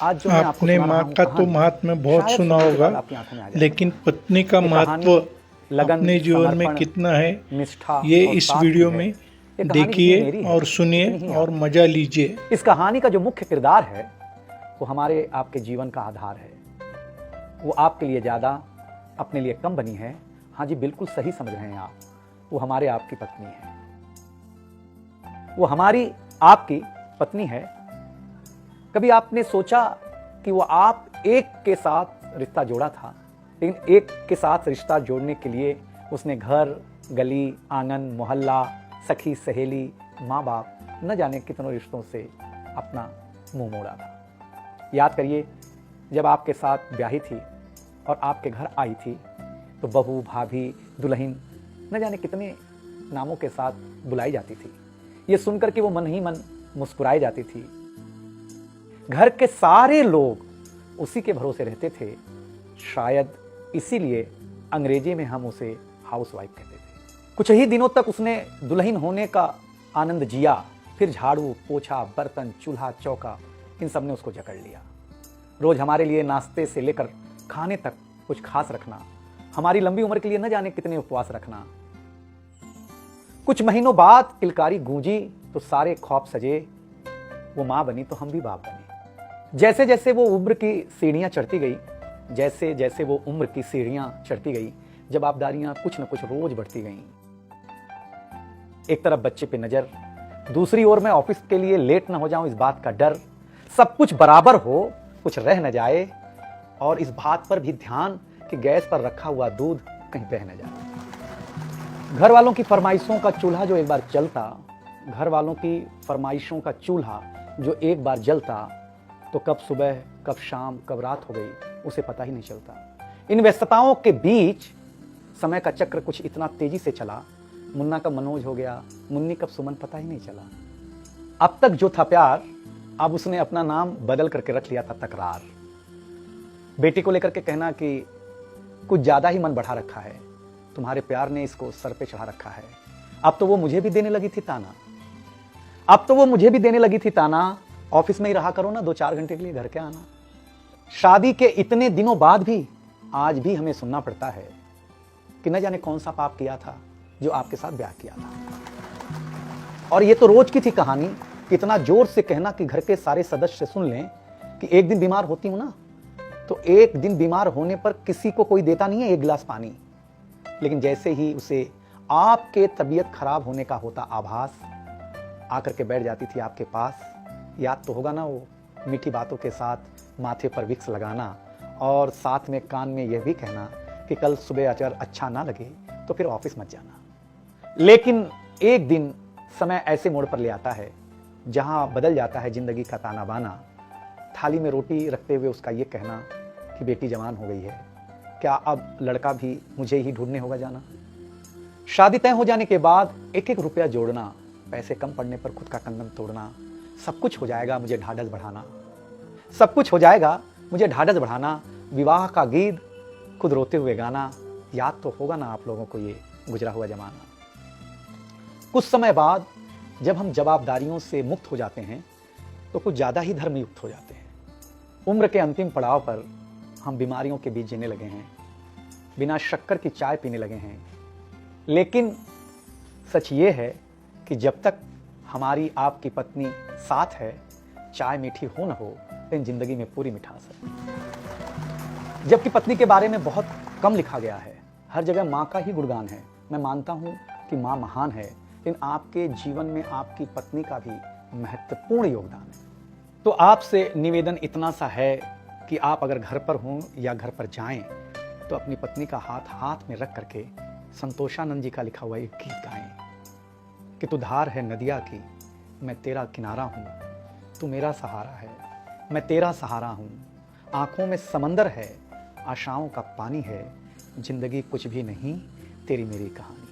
आज जो मैं आपको आपने सुना रहा माँ हूँ का तो कहानी, महात्म्य बहुत शायद सुना सुनने के होगा, बाद आपकी आंखों में आ जाए। लेकिन पत्नी का ये महत्व कहानी लगन, अपने जीवन में समर्पण, कितना है, निष्ठा ये और इस साथ की वीडियो है। में ये कहानी जितनी देखिए मेरी है और सुनिए उतनी ही और आपकी। मजा लीजिए। इस कहानी का जो मुख्य किरदार है वो हमारे आपके जीवन का आधार है। वो आपके लिए ज़्यादा, अपने लिए कम बनी है। हाँ जी, बिल्कुल सही समझ रहे हैं आप। वो हमारे आपकी पत्नी है। वो हमारी आपकी पत्नी है। कभी आपने सोचा कि वो आप एक के साथ रिश्ता जोड़ा था, लेकिन एक के साथ रिश्ता जोड़ने के लिए उसने घर, गली, आंगन, मोहल्ला, सखी, सहेली, माँ बाप, न जाने कितनों रिश्तों से अपना मुंह मोड़ा था। याद करिए, जब आपके साथ ब्याही थी और आपके घर आई थी तो बहू, भाभी, दुल्हन, न जाने कितने नामों के साथ बुलाई जाती थी। ये सुनकर के वो मन ही मन मुस्कुराई जाती थी। घर के सारे लोग उसी के भरोसे रहते थे। शायद इसीलिए अंग्रेजी में हम उसे हाउसवाइफ कहते थे। कुछ ही दिनों तक उसने दुल्हन होने का आनंद जिया। फिर झाड़ू, पोछा, बर्तन, चूल्हा, चौका, इन सब ने उसको जकड़ लिया। रोज हमारे लिए नाश्ते से लेकर खाने तक कुछ खास रखना, हमारी लंबी उम्र के लिए न जाने कितने उपवास रखना। कुछ महीनों बाद किलकारी गूंजी तो सारे ख्वाब सजे। वो माँ बनी तो हम भी बाप बने। जैसे जैसे वो उम्र की सीढ़ियां चढ़ती गई, जैसे जैसे वो उम्र की सीढ़ियां चढ़ती गई, जवाबदारियां कुछ न कुछ रोज बढ़ती गईं। एक तरफ बच्चे पे नजर, दूसरी ओर मैं ऑफिस के लिए लेट न हो जाऊं इस बात का डर। सब कुछ बराबर हो, कुछ रह न जाए, और इस बात पर भी ध्यान कि गैस पर रखा हुआ दूध कहीं बह न जाए। घर वालों की फरमाइशों का चूल्हा जो एक बार जलता, घर वालों की फरमाइशों का चूल्हा जो एक बार जलता, तो कब सुबह, कब शाम, कब रात हो गई उसे पता ही नहीं चलता। इन व्यस्तताओं के बीच समय का चक्र कुछ इतना तेजी से चला, मुन्ना कब मनोज हो गया, मुन्नी कब सुमन, पता ही नहीं चला। अब तक जो था प्यार, अब उसने अपना नाम बदल करके रख लिया था तकरार। बेटी को लेकर के कहना कि कुछ ज्यादा ही मन बढ़ा रखा है, तुम्हारे प्यार ने इसको सर पे चढ़ा रखा है। अब तो वो मुझे भी देने लगी थी ताना, ऑफिस में ही रहा करो ना, 2-4 घंटे के लिए घर के आना। शादी के इतने दिनों बाद भी आज भी हमें सुनना पड़ता है कि न जाने कौन सा पाप किया था जो आपके साथ ब्याह किया था। और ये तो रोज की थी कहानी। इतना जोर से कहना कि घर के सारे सदस्य सुन लें कि एक दिन बीमार होती हूं ना, तो एक दिन बीमार होने पर किसी को कोई देता नहीं है 1 गिलास पानी, लेकिन जैसे ही उसे आपके तबीयत खराब होने का होता आभास, आकर के बैठ जाती थी आपके पास। याद तो होगा ना, वो मीठी बातों के साथ माथे पर विक्स लगाना और साथ में कान में यह भी कहना कि कल सुबह अगर अच्छा ना लगे तो फिर ऑफिस मत जाना। लेकिन एक दिन समय ऐसे मोड़ पर ले आता है जहां बदल जाता है जिंदगी का ताना बाना। थाली में रोटी रखते हुए उसका ये कहना कि बेटी जवान हो गई है, क्या अब लड़का भी मुझे ही ढूंढने होगा जाना। शादी तय हो जाने के बाद 1-1 रुपया जोड़ना, पैसे कम पड़ने पर खुद का कंदम तोड़ना। सब कुछ हो जाएगा मुझे ढाढ़स बढ़ाना, सब कुछ हो जाएगा मुझे ढाढ़स बढ़ाना। विवाह का गीत खुद रोते हुए गाना। याद तो होगा ना आप लोगों को ये गुजरा हुआ जमाना। कुछ समय बाद जब हम जवाबदारियों से मुक्त हो जाते हैं तो कुछ ज्यादा ही धर्मयुक्त हो जाते हैं। उम्र के अंतिम पड़ाव पर हम बीमारियों के बीच जीने लगे हैं, बिना शक्कर की चाय पीने लगे हैं। लेकिन सच ये है कि जब तक हमारी आपकी पत्नी साथ है, चाय मीठी हो न हो, लेकिन जिंदगी में पूरी मिठास है। जबकि पत्नी के बारे में बहुत कम लिखा गया है, हर जगह माँ का ही गुणगान है। मैं मानता हूँ कि माँ महान है, लेकिन आपके जीवन में आपकी पत्नी का भी महत्वपूर्ण योगदान है। तो आपसे निवेदन इतना सा है कि आप अगर घर पर हों या घर पर जाएं तो अपनी पत्नी का हाथ हाथ में रख करके संतोषानंद जी का लिखा हुआ एक गीत गाएं कि तू धार है नदिया की, मैं तेरा किनारा हूँ, तू मेरा सहारा है, मैं तेरा सहारा हूँ। आंखों में समंदर है, आशाओं का पानी है, जिंदगी कुछ भी नहीं, तेरी मेरी कहानी।